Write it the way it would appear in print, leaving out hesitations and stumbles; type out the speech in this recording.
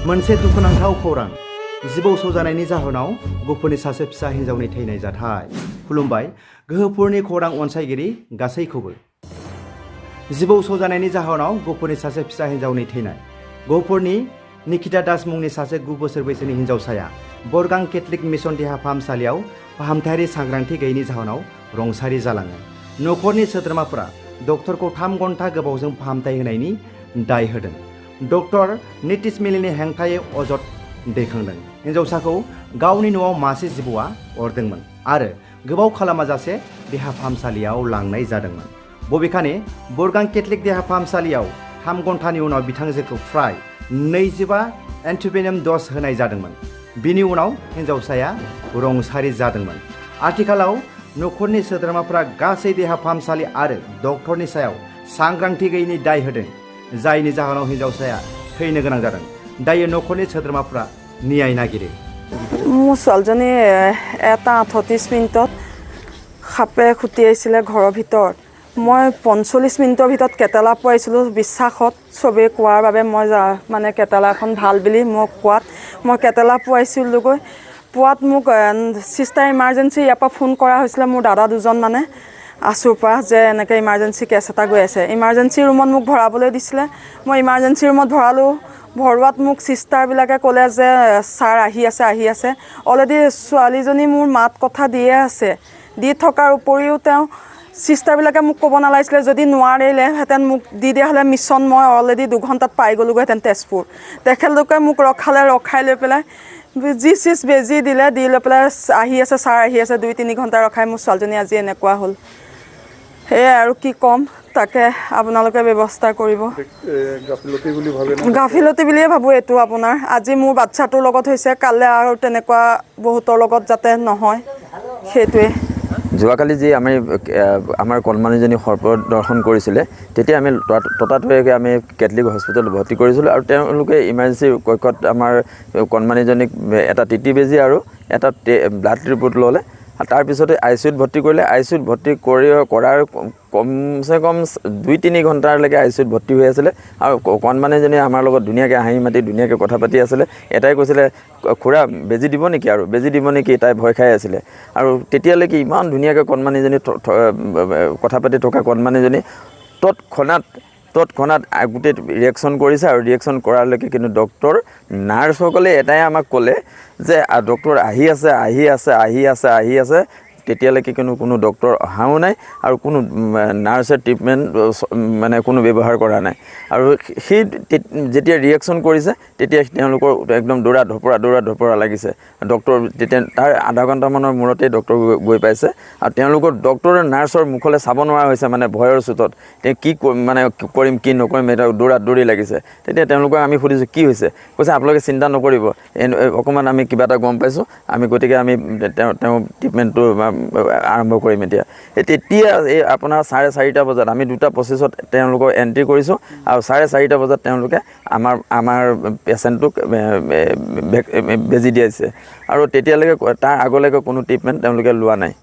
मोनसे दुखुनांथाव खौरां जिबौ सौजानायनि जाहोनाव गुफुरनि सासे फिसा हिन्जावनि थैनाय जाथाय खुलुमबाय गोहोफोरनि खौरां अनसायगिरि गासैखौबो जिबौ सौजानायनि जाहोनाव गुफुरनि सासे फिसा हिन्जावनि थैनाय गुफुरनि निकिता दास मुंनि सासे 9 बोसोर बैसोनि हिन्जावसाया बरगां केथलिक मिशन देहा फाहामसालियाव फाहामथायारि सांग्रांथि गैयैनि जाहोनाव रुंसारि जालाङो नखरनि सोद्रोमाफोरा डक्टरखौ 3 घन्टा गोबावजों फाहामथाय होनायनि दाय होदों डक्टर नितिश मिलिनि हेंथायै अजद दैखांदों हिन्जावसाखौ गावनि न'आव मासे जिबौआ अरदोंमोन आरो गोबाव खालामाजासे देहा फाहामसालियाव लांनाय जादोंमोन बबेखानि बरगां केथलिक देहा फाहामसालियाव 3 घन्टानि उनाव बिथांजोखौ फ्राय 25 एन्टिवेनम ड'ज होनाय जादोंमोन बिनि उनाव हिन्जावसाया रुंसारि जादोंमोन आथिखालाव नखरनि सोद्रोमाफोरा गासै देहा फाहामसालि आरो डक्टरनि सायाव सांग्रांथि गैयैनि दाय होदों जायनि जाहोनाव हिन्जावसाया थैनो गोनां जादों दायो नखरनि सोद्रोमाफोरा न्याय नागिरो মোৰ ছোৱালীজনী 1:38 মিনিটত সাপে খুটিয়াইছিলে ঘৰৰ ভিতৰত মই 45 মিনিটৰ ভিতৰত কেটেলা পোৱাইছিলোঁ বিশ্বাসত চবেই কোৱাৰ বাবে মই মানে কেটেলাখন ভাল বুলি মোক কোৱাত মই কেটেলা পোৱাইছিলোগৈ পোৱাত মোক চিষ্টাৰ ইমাৰ্জেঞ্চি ইয়াৰ পৰা ফোন কৰা হৈছিলে মোৰ দাদা দুজন মানে আছুৰ পৰা যে এনেকৈ ইমাৰ্জেঞ্চি কেছ এটা গৈ আছে ইমাৰ্জেঞ্চি ৰুমত মোক ভৰাবলৈ দিছিলে মই ইমাৰ্জেঞ্চি ৰুমত ভৰালোঁ ভৰোৱাত মোক চিষ্টাৰবিলাকে ক'লে যে ছাৰ আহি আছে অলৰেডি ছোৱালীজনী মোৰ মাত কথা দিয়ে আছে দি থকাৰ উপৰিও তেওঁ চিষ্টাৰবিলাকে মোক ক'ব নালাগিছিলে যদি নোৱাৰিলেহেঁতেন মোক দি দিয়া হ'লে মিছন মই অলৰেডি 2 ঘণ্টাত পাই গ'লোগৈহেঁতেন তেজপুৰ তেখেতলোকে মোক ৰখাই লৈ পেলাই বেজি দিলে দি লৈ পেলাই আহি আছে ছাৰ আহি আছে 2-3 ঘণ্টা ৰখাই মোৰ ছোৱালীজনী আজি এনেকুৱা হ'ল সেয়াই আৰু কি ক'ম তাকে আপোনালোকে ব্যৱস্থা কৰিব গাফিলতি বুলিয়ে ভাবোঁ এইটো আপোনাৰ আজি মোৰ বাচ্চাটোৰ লগত হৈছে কাইলৈ আৰু তেনেকুৱা বহুতৰ লগত যাতে নহয় সেইটোৱে যোৱাকালি যি আমাৰ কণমানিজনী সৰ্পদৰ্শন কৰিছিলে তেতিয়া আমি ততাতৈয়াকৈ আমি কেথলিক হস্পিটেলত ভৰ্তি কৰিছিলোঁ আৰু তেওঁলোকে ইমাৰ্জেঞ্চি কক্ষত আমাৰ কণমানিজনীক এটা টিটি বেজী আৰু এটা ব্লাড ৰিপৰ্ট ল'লে তাৰপিছতে আইচিউত ভৰ্তি কৰিলে আইচিউত ভৰ্তি কৰাৰ কমচে কম 2-3 ঘণ্টালৈকে আইচিউত ভৰ্তি হৈ আছিলে আৰু কণমানিজনী আমাৰ লগত ধুনীয়াকৈ হাঁহি মাতি ধুনীয়াকৈ কথা পাতি আছিলে এটাই কৈছিলে খুৰা বেজি দিব নেকি আৰু বেজি দিব নেকি তাই ভয় খাই আছিলে আৰু তেতিয়ালৈকে ইমান ধুনীয়াকৈ কণমানিজনী কথা পাতি থকা কণমানিজনী তৎক্ষণাত গোটেই ৰিয়েকশ্যন কৰিছে আৰু ৰিয়েকশ্যন কৰালৈকে কিন্তু ডক্টৰ নাৰ্ছসকলে এটাই আমাক ক'লে যে ডক্টৰ আহি আছে তেতিয়ালৈকে কোনো ডক্টৰ অহাও নাই আৰু কোনো নাৰ্ছে ট্ৰিটমেণ্ট মানে কোনো ব্যৱহাৰ কৰা নাই আৰু সেই যেতিয়া ৰিয়েকশ্যন কৰিছে তেতিয়া তেওঁলোকৰ একদম দৌৰা ধপৰা লাগিছে ডক্টৰ তেতিয়া তাৰ আধা ঘণ্টামানৰ মূৰতেই ডক্টৰ গৈ পাইছে আৰু তেওঁলোকৰ ডক্টৰ নাৰ্ছৰ মুখলৈ চাব নোৱাৰা হৈছে মানে ভয়ৰ চোতত কি মানে কৰিম কি নকৰিম এটা দৌৰি লাগিছে তেতিয়া তেওঁলোকক আমি সুধিছোঁ কি হৈছে কৈছে আপোনালোকে চিন্তা নকৰিব অকণমান আমি কিবা এটা গম পাইছোঁ আমি গতিকে আমি তেওঁ ট্ৰিটমেণ্টটো আৰম্ভ কৰিম তেতিয়া এই আপোনাৰ 4:30 বজাত আমি 2:25 তেওঁলোকক এণ্ট্ৰি কৰিছোঁ আৰু 4:30 বজাত তেওঁলোকে আমাৰ পেচেণ্টটোক বেজি দিয়াইছে আৰু তেতিয়ালৈকে তাৰ আগলৈকে কোনো ট্ৰিটমেণ্ট তেওঁলোকে লোৱা নাই